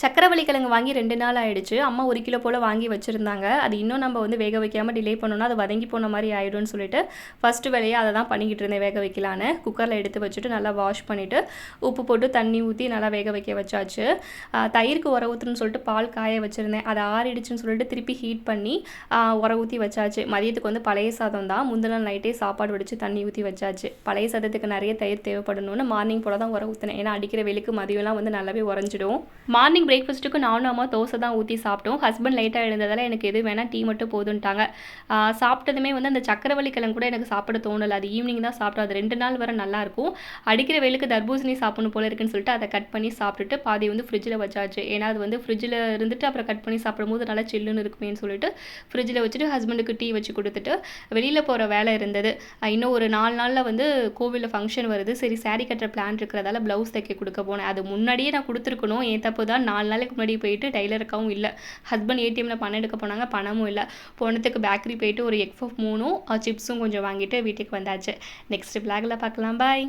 சக்கரவள்ளி கிழங்கு வாங்கி 2 நாள் ஆயிடுச்சு. அம்மா 1 கிலோ போல் வாங்கி வச்சுருந்தாங்க. அது இன்னும் நம்ம வந்து வேக வைக்காமல் டிலே பண்ணோன்னா அது வதங்கி போன மாதிரி ஆகிடும்னு சொல்லிட்டு ஃபஸ்ட்டு வேலையை அதை தான் பண்ணிக்கிட்டு இருந்தேன். வேக வைக்கலான்னு குக்கரில் எடுத்து வச்சுட்டு நல்லா வாஷ் பண்ணிவிட்டு உப்பு போட்டு தண்ணி ஊற்றி நல்லா வேக வைக்க வச்சாச்சு. தயிருக்கு உர ஊற்றுன்னு சொல்லிட்டு பால் காய வச்சுருந்தேன். அதை ஆறிடுச்சுன்னு சொல்லிட்டு திருப்பி ஹீட் பண்ணி உர ஊற்றி வச்சாச்சு. மதியத்துக்கு வந்து பழைய சாதம் தான். முந்தின நாள் நைட்டே சாப்பாடு வடித்து தண்ணி ஊற்றி வச்சாச்சு. பழைய சாதத்துக்கு நிறைய தயிர் தேவைப்படணும்னு மார்னிங் போல் தான் உர ஊற்றினேன். ஏன்னா அடிக்கிற வெயிலுக்கு மதியம்லாம் வந்து நல்லாவே உறைஞ்சிடும். மார்னிங் பிரேக்ஃபாஸ்ட்டுக்கு நானும் அம்மா தோசை தான் ஊற்றி சாப்பிட்டோம். ஹஸ்பண்ட் லேட்டாக எழுந்ததால் எனக்கு எது வேணால் டீ மட்டும் போதுன்ட்டாங்க. சாப்பிட்டதுமே வந்து அந்த சக்கரவள்ளி கிழங்கு கூட எனக்கு சாப்பிட தோணலை. அது ஈவினிங் தான் சாப்பிட்டோம். அது 2 நாள் வரை நல்லாயிருக்கும். அடிக்கிற வெயிலுக்கு தர்பூசணி சாப்பிடணும் போல இருக்குன்னு சொல்லிட்டு அதை கட் பண்ணி சாப்பிட்டுட்டு பாதி வந்து ஃப்ரிட்ஜில் வச்சாச்சு. ஏன்னா அது வந்து ஃப்ரிட்ஜில் இருந்துட்டு அப்புறம் கட் பண்ணி சாப்பிடும்போது நல்லா சில்லுன்னு இருக்குமேன்னு சொல்லிட்டு ஃப்ரிட்ஜில் வச்சுட்டு ஹஸ்பண்டுக்கு டீ வச்சு கொடுத்துட்டு வெளியில் போகிற வேலை இருந்தது. இன்னும் ஒரு 4 நாளில் வந்து கோவிலில் ஃபங்க்ஷன் வருது. சரி சாரீ கட்டுற பிளான் இருக்கிறதால ப்ளவுஸ் தைக்க கொடுக்க போனேன். அது முன்னாடியே நான் கொடுத்துருக்கணும். ஏன் தப்பு தான். 4 நாளைக்கு முன்னாடி போயிட்டு டைலருக்காகவும் இல்லை. ஹஸ்பண்ட் ஏடிஎம்மில் பணம் எடுக்க போனாங்க. பணமும் இல்லை. போனதுக்கு பேக்கரி போயிட்டு ஒரு எக் பஃப் 3 சிப்ஸும் கொஞ்சம் வாங்கிட்டு வீட்டுக்கு வந்தாச்சு. நெக்ஸ்ட் பிளாகில் பார்க்கலாம். பாய்.